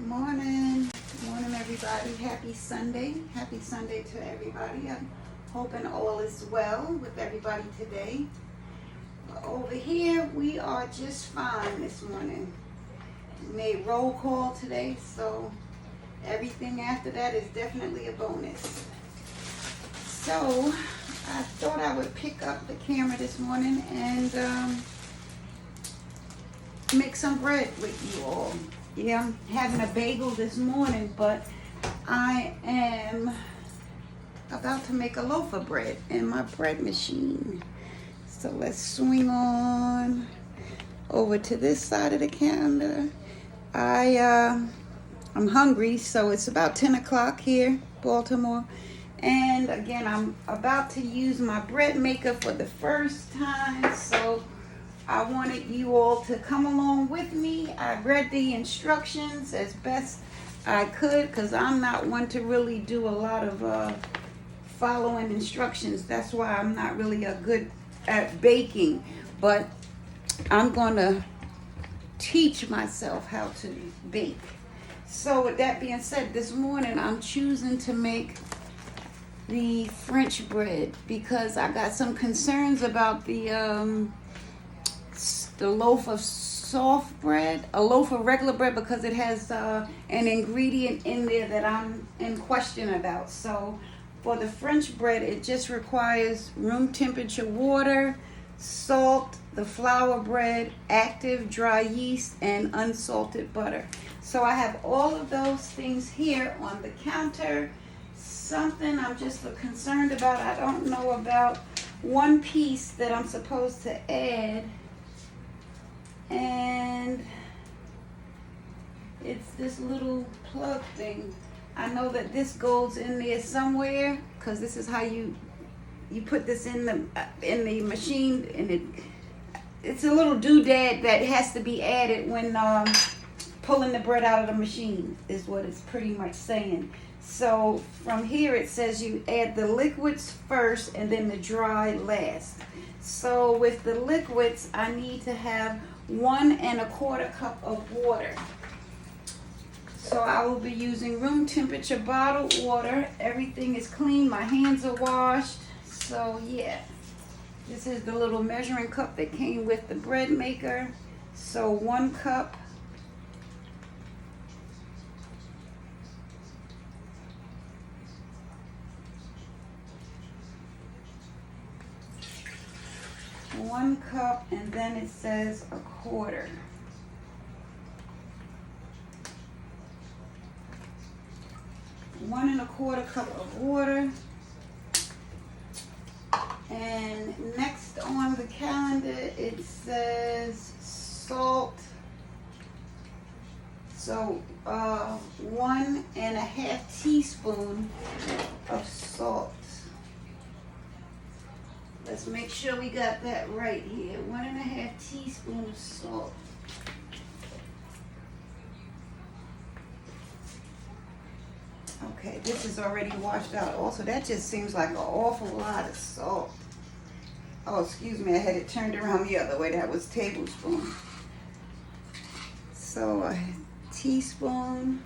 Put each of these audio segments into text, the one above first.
Morning. Good morning, everybody. Happy Sunday. Happy Sunday to everybody. I'm hoping all is well with everybody today. Over here, we are just fine this morning. We made roll call today, so everything after that is definitely a bonus. So, I thought I would pick up the camera this morning and make some bread with you all. Yeah, I'm having a bagel this morning, but I am about to make a loaf of bread in my bread machine. So let's swing on over to this side of the counter. I'm hungry, so it's about 10 o'clock here, Baltimore. And again, I'm about to use my bread maker for the first time, so I wanted you all to come along with me. I read the instructions as best I could because I'm not one to really do a lot of following instructions. That's why I'm not really a good at baking. But I'm going to teach myself how to bake. So with that being said, this morning I'm choosing to make the French bread because I got some concerns about the loaf of soft bread, a loaf of regular bread, because it has an ingredient in there that I'm in question about. So for the French bread, it just requires room temperature water, salt, the flour bread, active dry yeast, and unsalted butter. So I have all of those things here on the counter. Something I'm just concerned about, I don't know about one piece that I'm supposed to add. And it's this little plug thing. I know that this goes in there somewhere because this is how you put this in the machine, and it's a little doodad that has to be added when pulling the bread out of the machine is what it's pretty much saying. So from here it says you add the liquids first and then the dry last. So with the liquids, I need to have 1 1/4 cup of water. So I will be using room temperature bottled water. Everything is clean. My hands are washed. So yeah, this is the little measuring cup that came with the bread maker. So 1 cup. One cup, and then it says 1/4. One and 1/4 cup of water. And next on the calendar it says salt. So 1 1/2 teaspoon of salt. Let's make sure we got that right here. 1 1/2 teaspoon of salt. Okay, this is already washed out. Also, that just seems like an awful lot of salt. Oh, excuse me, I had it turned around the other way. That was tablespoon. So a teaspoon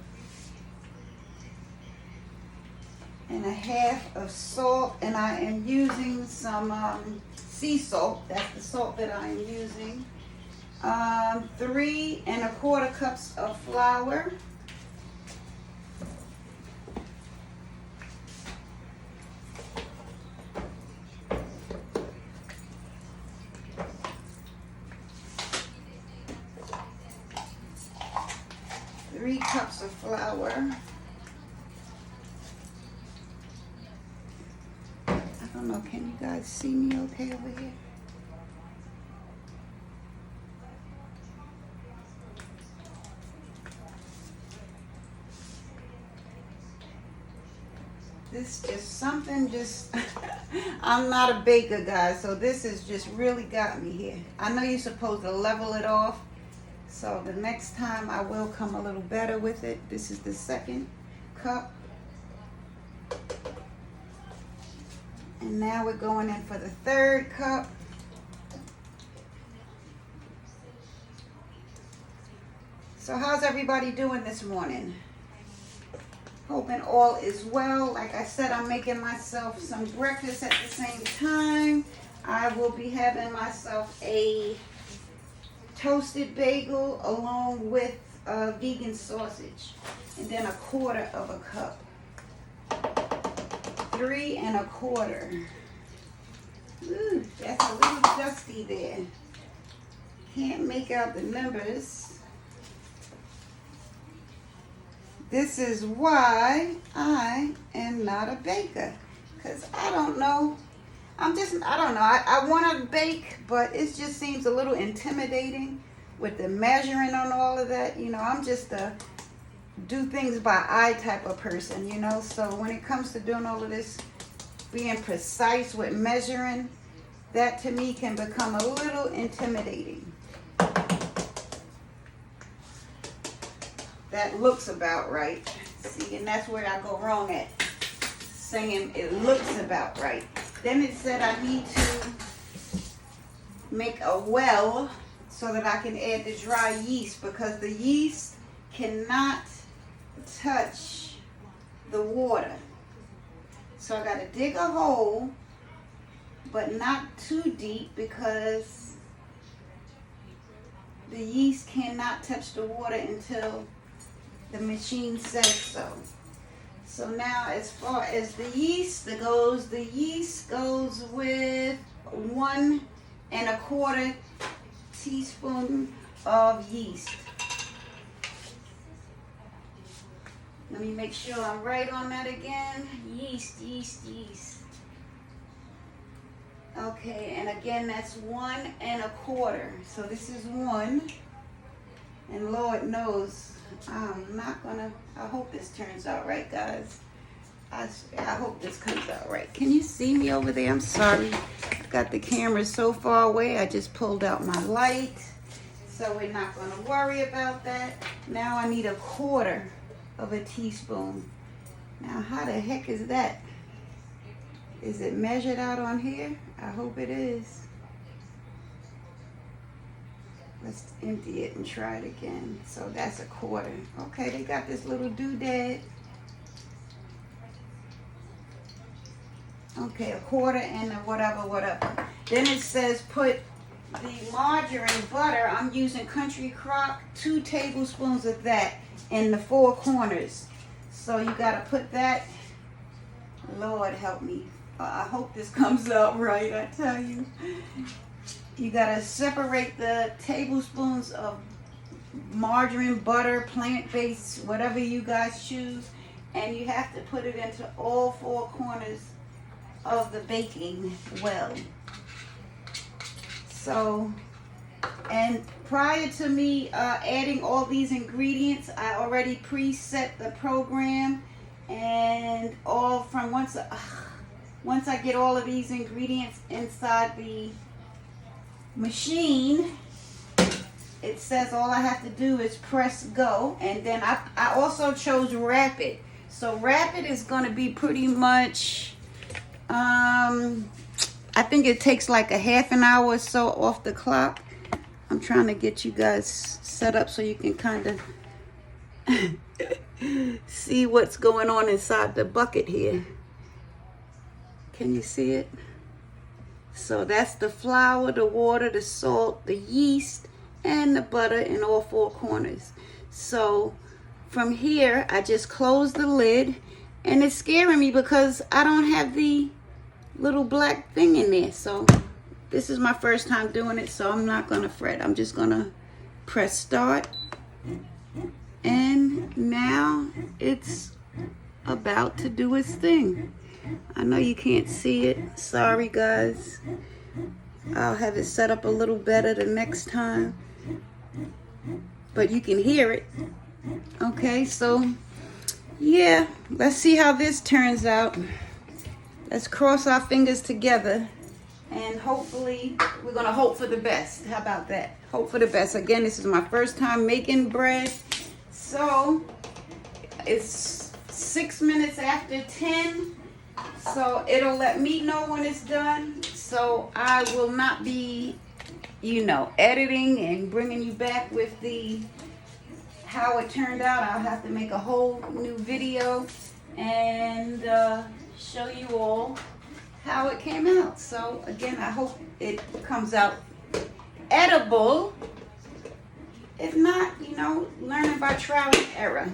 and 1/2 of salt, and I am using some sea salt. That's the salt that I am using. 3 1/4 cups of flour. Three cups of flour. I don't know, can you guys see me okay over here? This just something just, I'm not a baker, guys, so this has just really got me here. I know you're supposed to level it off, so the next time I will come a little better with it. This is the 2nd cup. And now we're going in for the 3rd cup. So how's everybody doing this morning? Hoping all is well. Like I said, I'm making myself some breakfast at the same time. I will be having myself a toasted bagel along with vegan sausage. And then 1/4 of a cup. 3 1/4. Ooh, that's a little dusty there. Can't make out the numbers. This is why I am not a baker. Because I don't know. I don't know. I want to bake, but it just seems a little intimidating with the measuring on all of that. You know, I'm just a do things by eye type of person, you know. So when it comes to doing all of this, being precise with measuring, that to me can become a little intimidating. That looks about right. See, and that's where I go wrong at saying it looks about right. Then it said I need to make a well so that I can add the dry yeast, because the yeast cannot touch the water. So I got to dig a hole, but not too deep, because the yeast cannot touch the water until the machine says so. So now as far as the yeast goes with 1 1/4 teaspoon of yeast. Let me make sure I'm right on that again. Yeast. Okay, and again, that's 1 1/4. So this is 1. And Lord knows, I hope this turns out right, guys. I hope this comes out right. Can you see me over there? I'm sorry. I've got the camera so far away. I just pulled out my light. So we're not going to worry about that. Now I need 1/4 of a teaspoon. Now how the heck is that? Is it measured out on here? I hope it is. Let's empty it and try it again. So that's 1/4. Okay, they got this little doodad. Okay, 1/4 and whatever. Then it says put the margarine butter. I'm using Country Crock, 2 tablespoons of that in the 4 corners. So you got to put that. Lord help me. I hope this comes out right, I tell you. You got to separate the tablespoons of margarine, butter, plant-based, whatever you guys choose. And you have to put it into all 4 corners of the baking well. So, and prior to me adding all these ingredients, I already preset the program. And all from once I get all of these ingredients inside the machine, it says all I have to do is press go. And then I also chose rapid. So rapid is going to be pretty much I think it takes like a half an hour or so off the clock. I'm trying to get you guys set up so you can kind of see what's going on inside the bucket here. Can you see it? So that's the flour, the water, the salt, the yeast, and the butter in all 4 corners. So from here, I just close the lid, and it's scaring me because I don't have the little black thing in there. So this is my first time doing it, so I'm not gonna fret. I'm just gonna press start, and now it's about to do its thing. I know you can't see it. Sorry, guys. I'll have it set up a little better the next time. But you can hear it. Okay, so yeah, let's see how this turns out. Let's cross our fingers together, and hopefully we're gonna hope for the best. How about that? Hope for the best. Again, this is my first time making bread. So it's 6 minutes after 10. So it'll let me know when it's done. So I will not be, editing and bringing you back with the how it turned out, I'll have to make a whole new video and show you all how it came out. So again, I hope it comes out edible. If not, you know, learning by trial and error.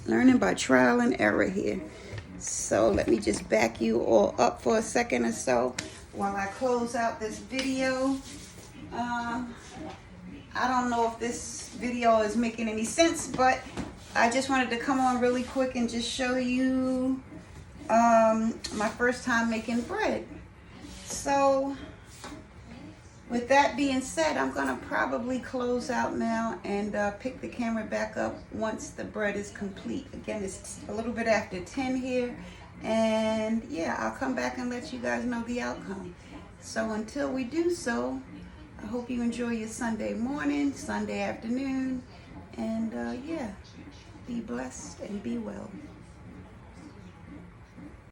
Learning by trial and error here. So let me just back you all up for a second or so while I close out this video. I don't know if this video is making any sense, but I just wanted to come on really quick and just show you my first time making bread. So with that being said, I'm gonna probably close out now and pick the camera back up once the bread is complete. Again, it's a little bit after 10 here, and yeah, I'll come back and let you guys know the outcome. So until we do so, I hope you enjoy your Sunday morning, Sunday afternoon, and yeah, be blessed and be well.